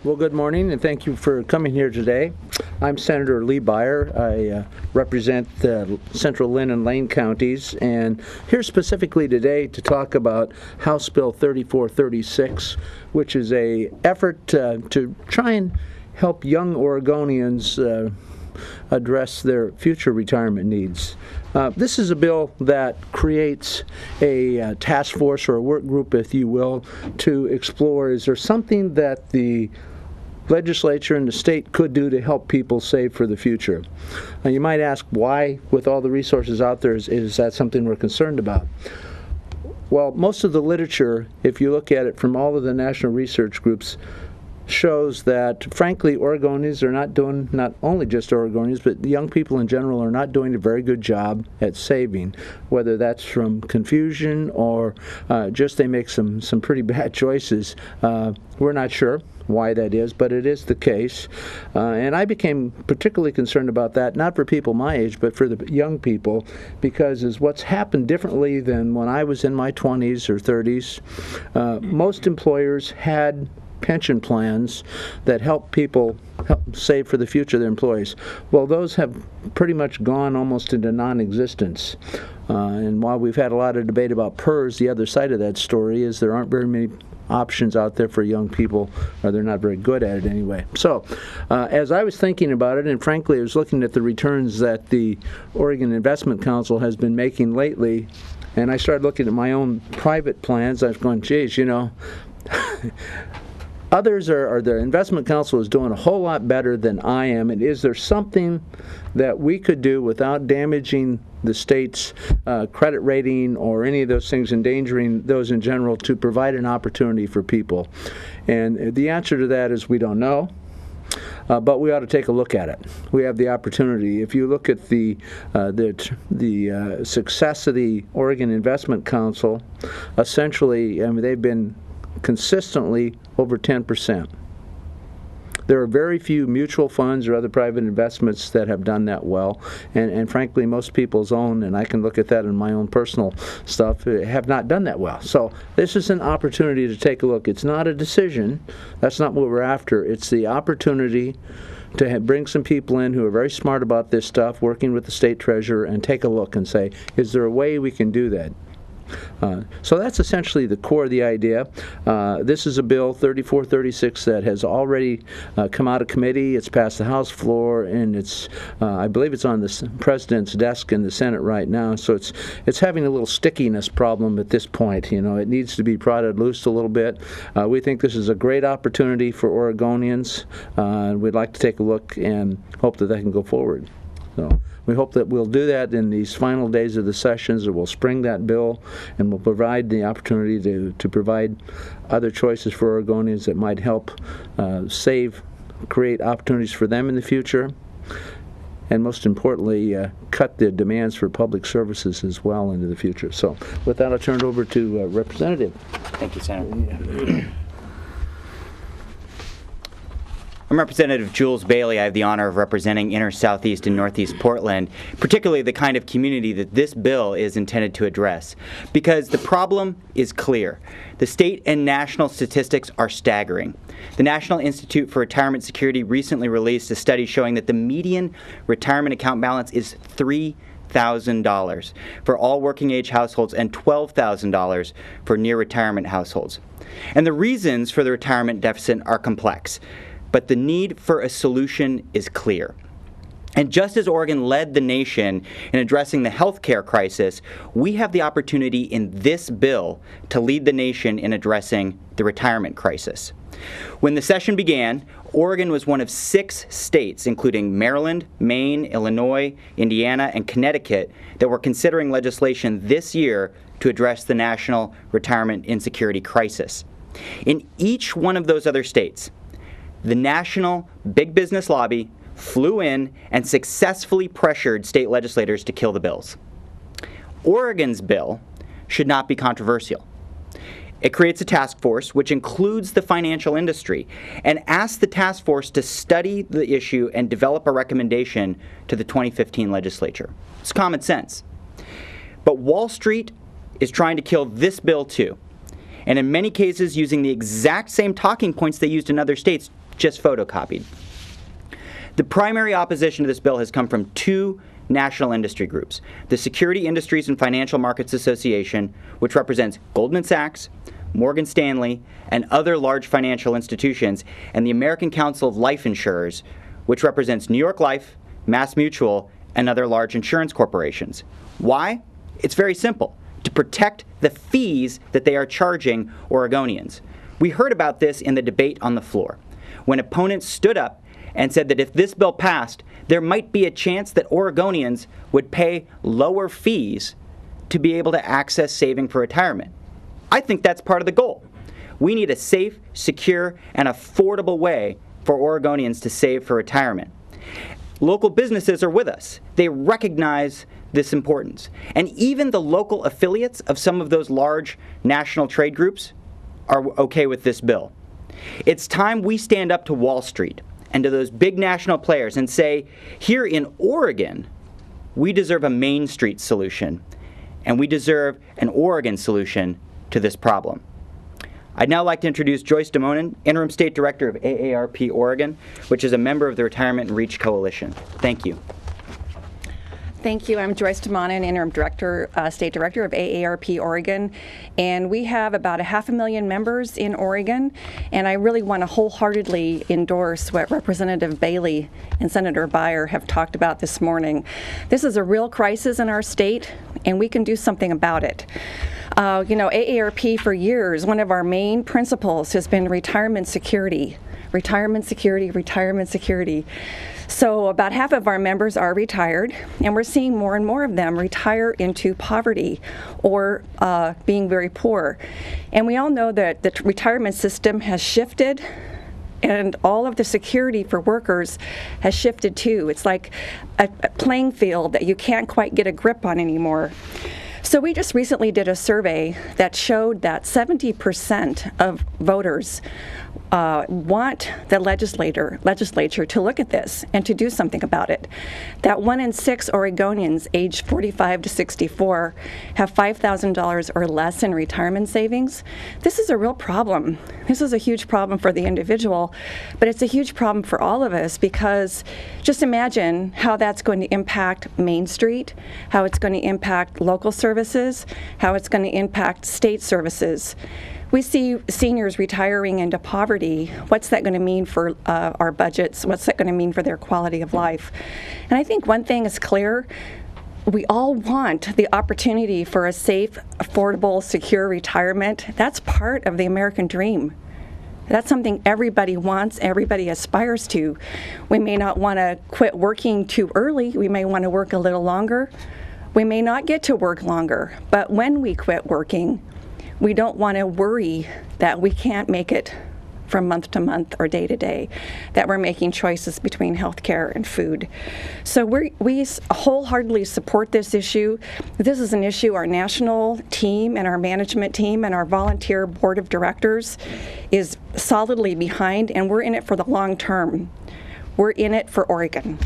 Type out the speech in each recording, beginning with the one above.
Well, good morning, and thank you for coming here today. I'm Senator Lee Beyer. I represent the Central Lynn and Lane counties, and here specifically today to talk about House Bill 3436, which is a effort to try and help young Oregonians address their future retirement needs. This is a bill that creates a task force or a work group, if you will, to explore, is there something that the legislature and the state could do to help people save for the future? Now, you might ask, why, with all the resources out there, is that something we're concerned about? Well, most of the literature, if you look at it from all of the national research groups, shows that, frankly, Oregonians are not doing, not only just Oregonians, but young people in general are not doing a very good job at saving, whether that's from confusion or just they make some pretty bad choices. We're not sure why that is, but it is the case. And I became particularly concerned about that, not for people my age, but for the young people, because is what's happened differently than when I was in my 20s or 30s. Most employers had pension plans that help people save for the future of their employees. Well, those have pretty much gone almost into non-existence. And while we've had a lot of debate about PERS, the other side of that story is there aren't very many options out there for young people, or they're not very good at it anyway. So as I was thinking about it, and frankly I was looking at the returns that the Oregon Investment Council has been making lately, and I started looking at my own private plans, I was going, geez, you know, others are, the investment council is doing a whole lot better than I am, and is there something that we could do without damaging the state's credit rating or any of those things, endangering those in general, to provide an opportunity for people? And the answer to that is we don't know. But we ought to take a look at it. We have the opportunity. If you look at the success of the Oregon Investment Council, essentially, I mean, they've been consistently over 10%. There are very few mutual funds or other private investments that have done that well, and frankly most people's own, and I can look at that in my own personal stuff, have not done that well. So this is an opportunity to take a look. It's not a decision. That's not what we're after. It's the opportunity to bring some people in who are very smart about this stuff, working with the state treasurer, and take a look and say, is there a way we can do that? So that's essentially the core of the idea. This is a bill, 3436, that has already come out of committee. It's passed the House floor, and it's, I believe it's on the President's desk in the Senate right now. So it's having a little stickiness problem at this point. You know, it needs to be prodded loose a little bit. We think this is a great opportunity for Oregonians. We'd like to take a look and hope that can go forward. So we hope that we'll do that in these final days of the sessions, or we'll spring that bill, and we'll provide the opportunity to provide other choices for Oregonians that might help create opportunities for them in the future, and most importantly, cut the demands for public services as well into the future. So with that, I'll turn it over to Representative. Thank you, Senator. I'm Representative Jules Bailey. I have the honor of representing inner southeast and northeast Portland, particularly the kind of community that this bill is intended to address. Because the problem is clear. The state and national statistics are staggering. The National Institute for Retirement Security recently released a study showing that the median retirement account balance is $3,000 for all working age households and $12,000 for near retirement households. And the reasons for the retirement deficit are complex, but the need for a solution is clear. And just as Oregon led the nation in addressing the health care crisis, we have the opportunity in this bill to lead the nation in addressing the retirement crisis. When the session began, Oregon was one of 6 states, including Maryland, Maine, Illinois, Indiana, and Connecticut, that were considering legislation this year to address the national retirement insecurity crisis. In each one of those other states, the national big business lobby flew in and successfully pressured state legislators to kill the bills. Oregon's bill should not be controversial. It creates a task force, which includes the financial industry, and asks the task force to study the issue and develop a recommendation to the 2015 legislature. It's common sense. But Wall Street is trying to kill this bill too. and in many cases using the exact same talking points they used in other states, just photocopied. The primary opposition to this bill has come from two national industry groups: the Security Industries and Financial Markets Association, which represents Goldman Sachs, Morgan Stanley, and other large financial institutions, and the American Council of Life Insurers, which represents New York Life, Mass Mutual, and other large insurance corporations. Why? It's very simple: to protect the fees that they are charging Oregonians. We heard about this in the debate on the floor, when opponents stood up and said that if this bill passed, there might be a chance that Oregonians would pay lower fees to be able to access saving for retirement. I think that's part of the goal. We need a safe, secure, and affordable way for Oregonians to save for retirement. Local businesses are with us. They recognize this importance. And even the local affiliates of some of those large national trade groups are okay with this bill. It's time we stand up to Wall Street and to those big national players and say, here in Oregon, we deserve a Main Street solution, and we deserve an Oregon solution to this problem. I'd now like to introduce Joyce DeMonin, Interim State Director of AARP Oregon, which is a member of the Retirement and Reach Coalition. Thank you. Thank you. I'm Joyce DeMonin, Interim Director, State Director of AARP Oregon, and we have about 500,000 members in Oregon, and I really want to wholeheartedly endorse what Representative Bailey and Senator Beyer have talked about this morning. This is a real crisis in our state, and we can do something about it. AARP for years, one of our main principles has been retirement security. Retirement security, retirement security. So about half of our members are retired, and we're seeing more and more of them retire into poverty or being very poor. And we all know that the retirement system has shifted, and all of the security for workers has shifted too. It's like a playing field that you can't quite get a grip on anymore. So we just recently did a survey that showed that 70% of voters want the legislature to look at this and to do something about it. That 1 in 6 Oregonians aged 45 to 64 have $5,000 or less in retirement savings. This is a real problem. This is a huge problem for the individual, but it's a huge problem for all of us, because just imagine how that's going to impact Main Street, how it's going to impact local services, how it's going to impact state services. We see seniors retiring into poverty. What's that going to mean for our budgets? What's that going to mean for their quality of life? And I think one thing is clear. We all want the opportunity for a safe, affordable, secure retirement. That's part of the American dream. That's something everybody wants, everybody aspires to. We may not want to quit working too early. We may want to work a little longer. We may not get to work longer. But when we quit working, we don't want to worry that we can't make it from month to month or day to day, that we're making choices between health care and food. So we wholeheartedly support this issue. This is an issue our national team and our management team and our volunteer board of directors is solidly behind, and we're in it for the long term. We're in it for Oregon.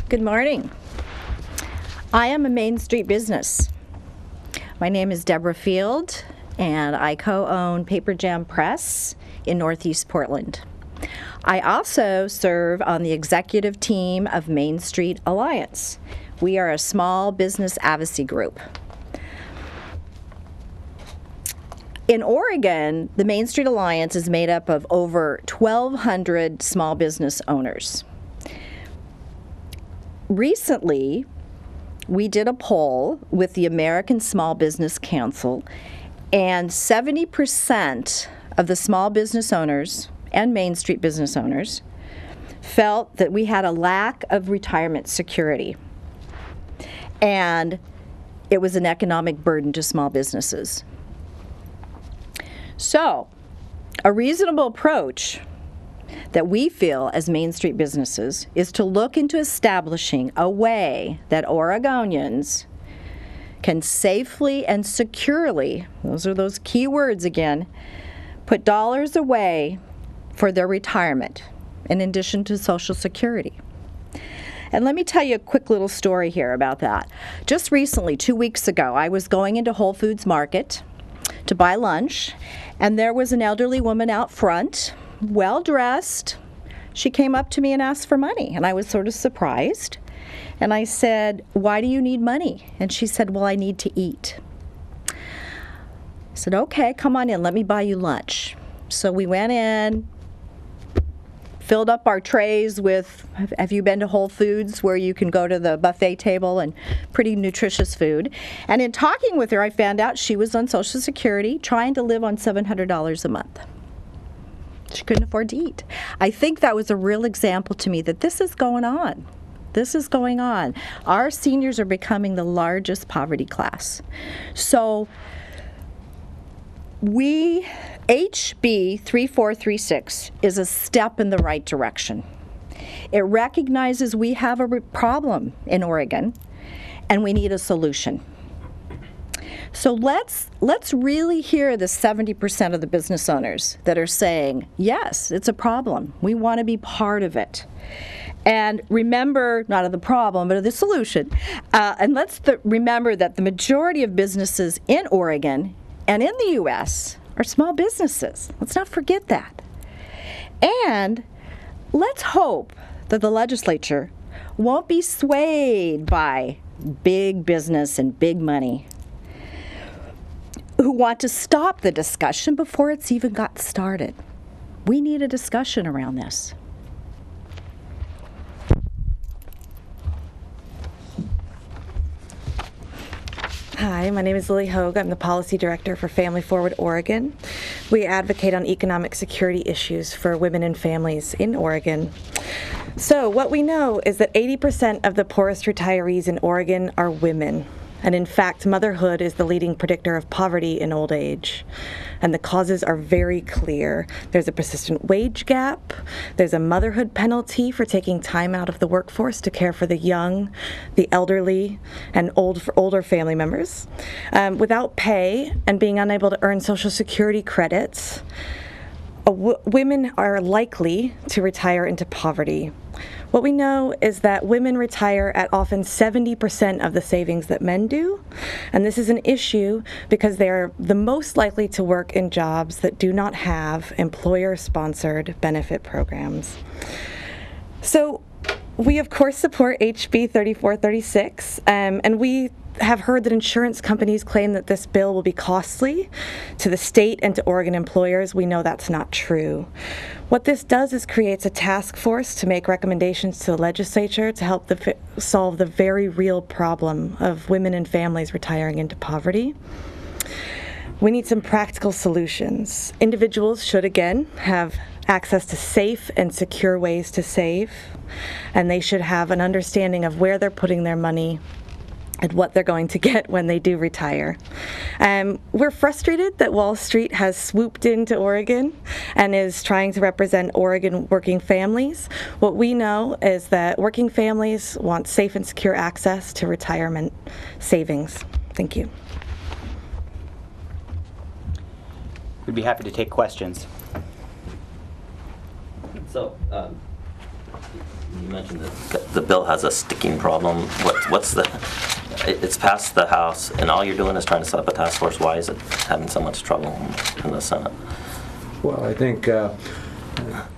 Good morning. I am a Main Street business. My name is Deborah Field, and I co-own Paper Jam Press in Northeast Portland. I also serve on the executive team of Main Street Alliance. We are a small business advocacy group. In Oregon, the Main Street Alliance is made up of over 1,200 small business owners. Recently, we did a poll with the American Small Business Council, and 70% of the small business owners and Main Street business owners felt that we had a lack of retirement security, and it was an economic burden to small businesses. So, a reasonable approach that we feel as Main Street businesses is to look into establishing a way that Oregonians can safely and securely, those are those key words again, put dollars away for their retirement in addition to Social Security. And let me tell you a quick little story here about that. Just recently, 2 weeks ago, I was going into Whole Foods Market to buy lunch, and there was an elderly woman out front, well-dressed. She came up to me and asked for money, and I was sort of surprised. And I said, "Why do you need money?" And she said, "Well, I need to eat." I said, "Okay, come on in, let me buy you lunch." So we went in, filled up our trays with, have you been to Whole Foods where you can go to the buffet table and pretty nutritious food? And in talking with her, I found out she was on Social Security trying to live on $700 a month. She couldn't afford to eat. I think that was a real example to me that this is going on. This is going on. Our seniors are becoming the largest poverty class. So HB 3436 is a step in the right direction. It recognizes we have a problem in Oregon and we need a solution. So let's really hear the 70% of the business owners that are saying, yes, it's a problem. We want to be part of it. And remember, not of the problem, but of the solution. And let's remember that the majority of businesses in Oregon and in the U.S. are small businesses. Let's not forget that. And let's hope that the legislature won't be swayed by big business and big money who want to stop the discussion before it's even got started. We need a discussion around this. Hi, my name is Lily Hogue. I'm the Policy Director for Family Forward Oregon. We advocate on economic security issues for women and families in Oregon. So what we know is that 80% of the poorest retirees in Oregon are women. And in fact, motherhood is the leading predictor of poverty in old age. And the causes are very clear. There's a persistent wage gap. There's a motherhood penalty for taking time out of the workforce to care for the young, the elderly, and older family members. Without pay and being unable to earn Social Security credits, women are likely to retire into poverty. What we know is that women retire at often 70% of the savings that men do, and this is an issue because they are the most likely to work in jobs that do not have employer-sponsored benefit programs. So we, of course, support HB 3436, and we have heard that insurance companies claim that this bill will be costly to the state and to Oregon employers. We know that's not true. What this does is creates a task force to make recommendations to the legislature to help solve the very real problem of women and families retiring into poverty. We need some practical solutions. Individuals should, again, have access to safe and secure ways to save, and they should have an understanding of where they're putting their money and what they're going to get when they do retire. We're frustrated that Wall Street has swooped into Oregon and is trying to represent Oregon working families. What we know is that working families want safe and secure access to retirement savings. Thank you. We'd be happy to take questions. So, you mentioned that the bill has a sticking problem. What's the? It's passed the House, and all you're doing is trying to set up a task force. Why is it having so much trouble in the Senate? Well, I think the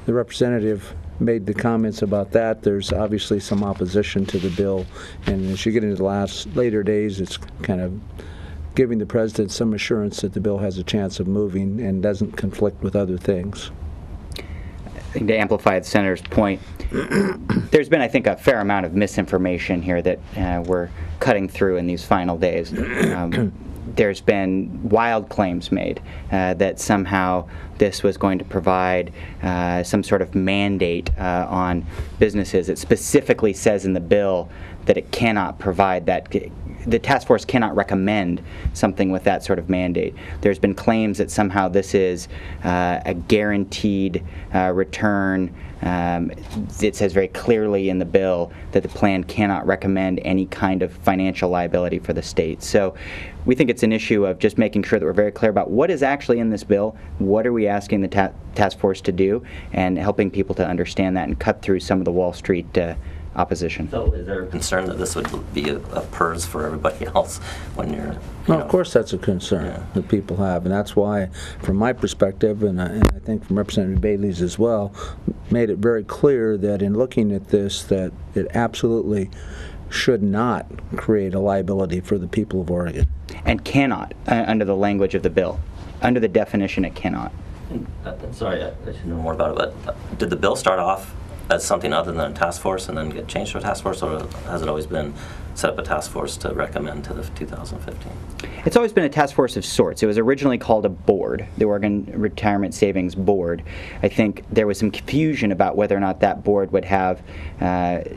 representative made the comments about that. There's obviously some opposition to the bill, and as you get into the later days, it's kind of giving the president some assurance that the bill has a chance of moving and doesn't conflict with other things. I think to amplify the Senator's point, there's been, I think, a fair amount of misinformation here that we're cutting through in these final days. There's been wild claims made that somehow this was going to provide some sort of mandate on businesses. It specifically says in the bill that it cannot provide that. The task force cannot recommend something with that sort of mandate. There's been claims that somehow this is a guaranteed return. It says very clearly in the bill that the plan cannot recommend any kind of financial liability for the state. So we think it's an issue of just making sure that we're very clear about what is actually in this bill, what are we asking the task force to do, and helping people to understand that and cut through some of the Wall Street opposition. So is there a concern that this would be a PERS for everybody else when you're, Well, of course, that's a concern that people have, and that's why, from my perspective, and I think from Representative Bailey's as well, made it very clear that in looking at this, that it absolutely should not create a liability for the people of Oregon. And cannot, under the language of the bill. Under the definition, it cannot. I'm sorry, I should know more about it, but did the bill start off as something other than a task force and then get changed to a task force, or has it always been set up a task force to recommend to the 2015? It's always been a task force of sorts. It was originally called a board, the Oregon Retirement Savings Board. I think there was some confusion about whether or not that board would have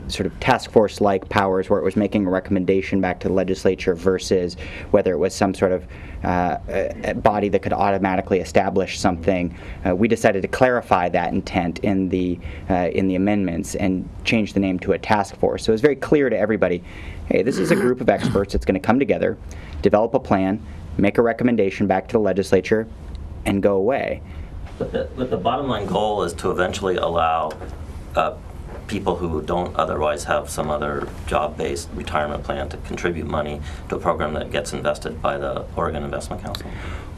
sort of task force-like powers where it was making a recommendation back to the legislature versus whether it was some sort of a body that could automatically establish something. We decided to clarify that intent in the amendments and change the name to a task force. So it was very clear to everybody, hey, this is a group of experts that's going to come together, develop a plan, make a recommendation back to the legislature, and go away. But the bottom line goal is to eventually allow people who don't otherwise have some other job-based retirement plan to contribute money to a program that gets invested by the Oregon Investment Council.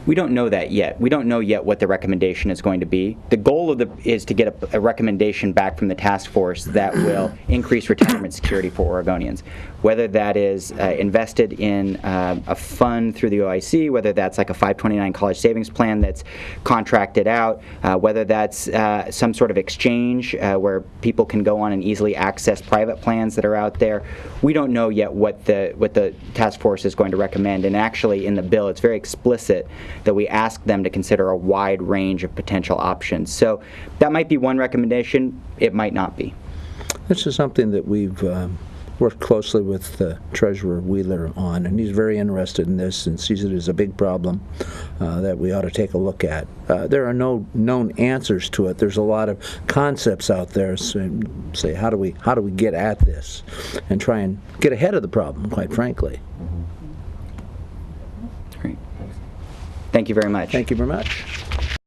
We don't know that yet. We don't know yet what the recommendation is going to be. The goal is to get a recommendation back from the task force that will increase retirement security for Oregonians. Whether that is invested in a fund through the OIC, whether that's like a 529 college savings plan that's contracted out, whether that's some sort of exchange where people can go on and easily access private plans that are out there. We don't know yet what the task force is going to recommend. And actually, in the bill, it's very explicit that we ask them to consider a wide range of potential options. So that might be one recommendation. It might not be. This is something that we've worked closely with Treasurer Wheeler on, and he's very interested in this and sees it as a big problem that we ought to take a look at. There are no known answers to it. There's a lot of concepts out there. So say, how do we get at this and try and get ahead of the problem, quite frankly. Great. Thank you very much. Thank you very much.